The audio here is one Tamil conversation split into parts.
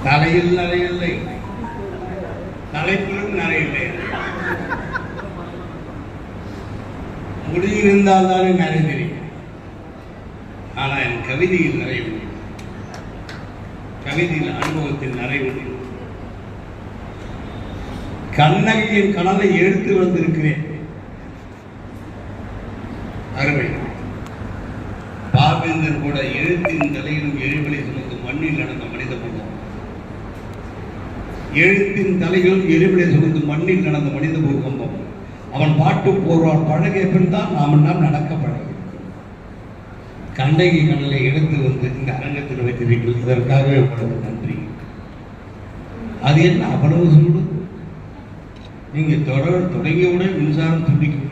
தலையில் நிறையில்லை, தலைப்பிலும் நிறையில்லை. முடியிருந்தால் தானே நிறைய தெரியும். ஆனால் என் கவிதையில் நிறைய முடியும், கவிதையில் அனுபவத்தில் நிறைய முடியும். கண்ணகியின் கனலை எடுத்து வந்திருக்கிறேன். அருமை. பாவேந்தர் கூட எழுத்தின் தலையிலும் எரிவலை சுமந்து மண்ணில் நடந்த மனித முகம். எழுத்தின் தலையிலும் எரிவலை சுமந்து மண்ணில் நடந்த மனித பூகம்பம். அவன் பாட்டு போர்வான் பழகிய பின் தான் நாம் நடக்க பழக. கண்ணகி கனலை எடுத்து வந்து இந்த அரங்கத்தில் வைத்திருக்கிறீர்கள், இதற்காகவே உங்களுக்கு நன்றி. அது என்ன அவ்வளவு சூடு? நீங்க தொடங்கியவுடன் மின்சாரம் துண்டிக்கிறது.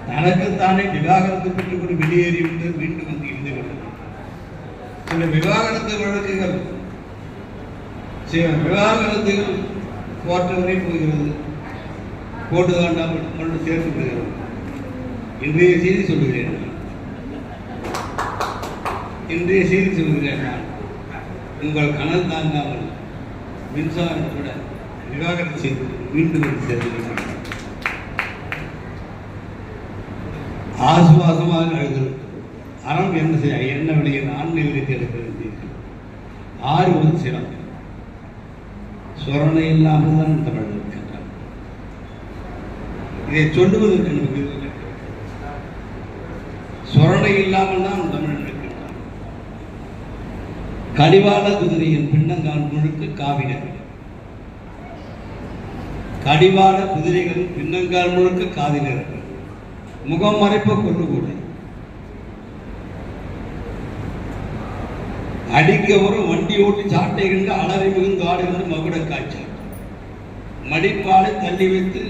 தனக்குத்தானே விவாகரத்து பெற்றுக்கொண்டு வெளியேறிவிட்டு மீண்டும் வந்து இருந்து விட்டது. சில விவாகரத்து வழக்குகள், சில விவாகரத்துகள் கோர்ட்டு வரை போகிறது, கோர்ட்டு தாண்டாமல் கொண்டு சேர்த்து விடுகிறது. இன்றைய செய்தி சொல்லுகிறேன், நான் உங்கள் கனல் தாங்காமல் மின்சாரம் கூட விவாகரத்து செய்து மீண்டும் வந்து சேர்த்து ஆசுவாசமாக அழுகிறது. அறம் என்ன செய்ய என்ன விலையில் ஆண்மை விலைக்கு எடுக்கிறது. ஆறுவது சிரம் சொரணை இல்லாமல் தான் தமிழ் இருக்கின்றார். இதை சொல்லுவதற்கு நமக்கு சொரணை இல்லாமல் தான் தமிழ் இருக்கின்றார். கடிவாள குதிரையின் பின்னங்கால் முழுக்க காவினர். கடிவாள குதிரைகளின் பின்னங்கால் முழுக்க காதினர். முகம் மறைப்ப கொண்டு கூட அடிக்க வரும் வண்டி ஓட்டி சாட்டை கண்டு அலறி மிகுந்து ஆடுகின்ற மகுட காய்ச்சல். மடிப்பாலை தள்ளி வைத்து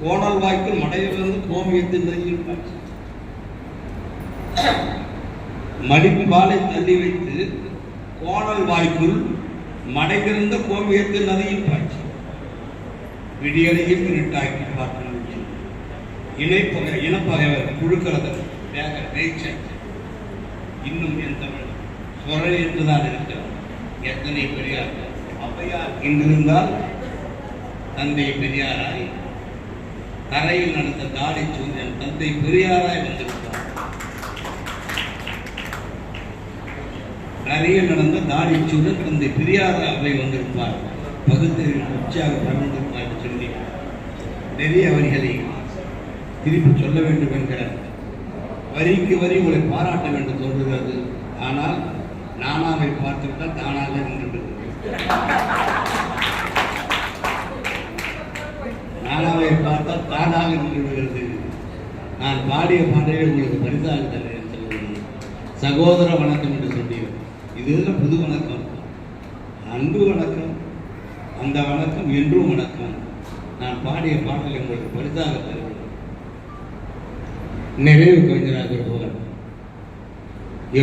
கோணல் வாய்க்குள் மடையிலிருந்து கோமியத்து நதியில் காய்ச்சல். மடிப்பாலை தள்ளி வைத்து கோணல் வாய்க்குள் மடைந்திருந்த கோமியத்து நதியில் காய்ச்சல். விடியலையும் இருட்டாக்கி பார்க்கணும். இனப்பகைவர் குழுக்களதர் பேச்சல். இன்னும் என் தமிழ் சொரணை என்றுதான் இருக்கிறார். எத்தனை பெரியார் ஔவையார் இன்றிருந்தால் தந்தை பெரியாராய், தரையில் நடந்த தாடி சூரியன் தந்தை பெரியாராய் வந்திருக்கிறார். தரையில் நடந்த தாடி சூரியன் தந்தை பெரியாராய் அவை வந்திருப்பார். பகுத்தறிவில் உற்சாக பகிர்ந்திருப்பார் என்று சொல்லி நிறைய வரிகளை திருப்பி சொல்ல வேண்டும் என்கிற வரிக்கு வரி உங்களை பாராட்ட வேண்டும் தோன்றுகிறது. ஆனால் நானாவை பார்த்துவிட்டால் தானாக நின்று நானாவை பார்த்தால் தானாக நின்று விடுகிறது. நான் பாடிய பாடலை உங்களுக்கு பரிசாக தருகிறேன் சொல்லுங்கள். சகோதர வணக்கம் என்று சொன்னீர்கள். இது புது வணக்கம், அன்பு வணக்கம். அந்த வணக்கம் என்றும் வணக்கம். நான் பாடிய பாடலை உங்களுக்கு பரிசாக தருகிறேன். நிறைவு கவிஞராக போவார்.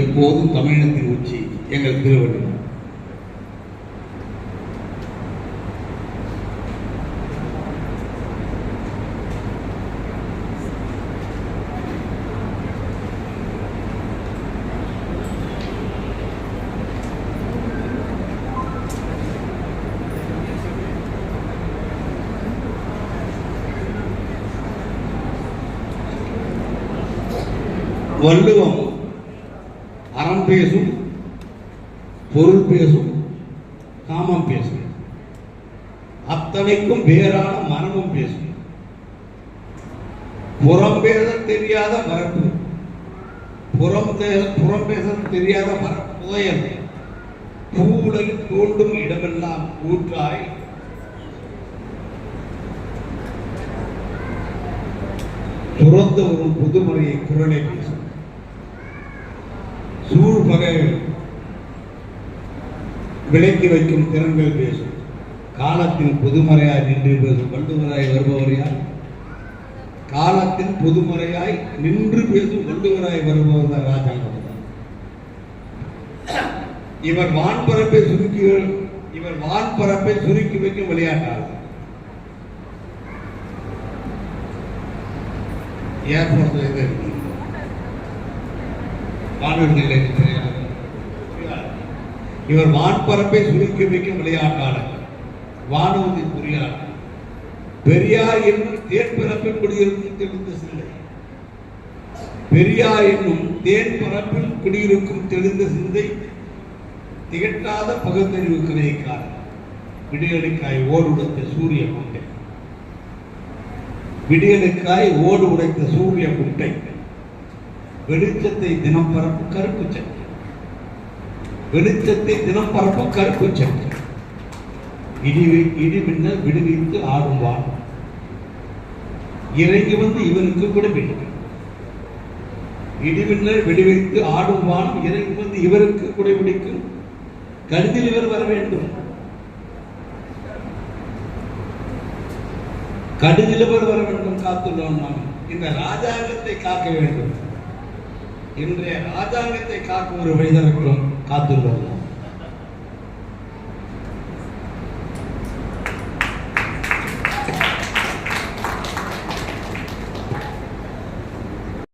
எப்போதும் தமிழினத்தின் உச்சி எங்கள் திருவள்ளுவர். வள்ளுவம் அறம் பேசும், பொருள் பேசும், காமம் பேசும். அத்தனைக்கும் வேறான மனமும் பேசும். புறம் பேச தெரியாத மரபு, புறம் பேச தெரியாத புதையல். பூவுலகில் தோண்டும் இடமெல்லாம் ஊற்றாய் துறந்து வரும் புதுமுறையை குரலை பேசும். சூழ்பகை விலக்கி வைக்கும் திறன்கள் பேசும். காலத்தில் பொதுமறையாய் நின்று பேசும் வள்ளுவராய் வருபவர் யார்? காலத்தில் பொதுமறையாய் நின்று பேசும் வள்ளுவராய் வருபவர் தான் ராஜாங்கம். இவர் வான்பரப்பை சுருக்கி வைக்கும் விளையாட்டாளர். ஏர்போர்ட்ல இவர் வான்பரப்பை சுருக்கி வைக்கும் விளையாட்டாளர், வானூர்தி பொறியாளர். பெரியார் என்னும் தேன் பரப்பில் குடியிருக்கும் தெளிந்த சிந்தை, பெரியார் என்னும் தேன் பரப்பில் குடியிருக்கும் தெளிந்த சிந்தை, திகட்டாத பகுத்தறிவு கிரைக்காரர், விடியலுக்காய் ஓடு உடைத்த சூரிய குட்டை, விடியலுக்காய் ஓடு உடைத்த சூரிய குட்டை, வெளிச்சத்தை தினம் பரப்பும் கருப்பு சட்டை, வெளிச்சத்தை தினம் பரப்பும் கருப்பு சட்டை, இடி மின்னல் விடுவித்து ஆடும் வான், இறங்கி வந்து இவனுக்கு குடிபிடிக்கும். இடிமின்னல் விடுவித்து ஆடும் வான், இறங்கி வந்து இவருக்கு குடிபிடிக்கும். கருத்தில் இவர் வர வேண்டும், கடுதில் இவர் வர வேண்டும். காத்துள்ளோம் நாம் இந்த ராஜாங்கத்தை காக்க வேண்டும். இன்றைய ராஜாங்கத்தை காக்கும் ஒரு வழிதற்கும் காத்துள்ளோம்.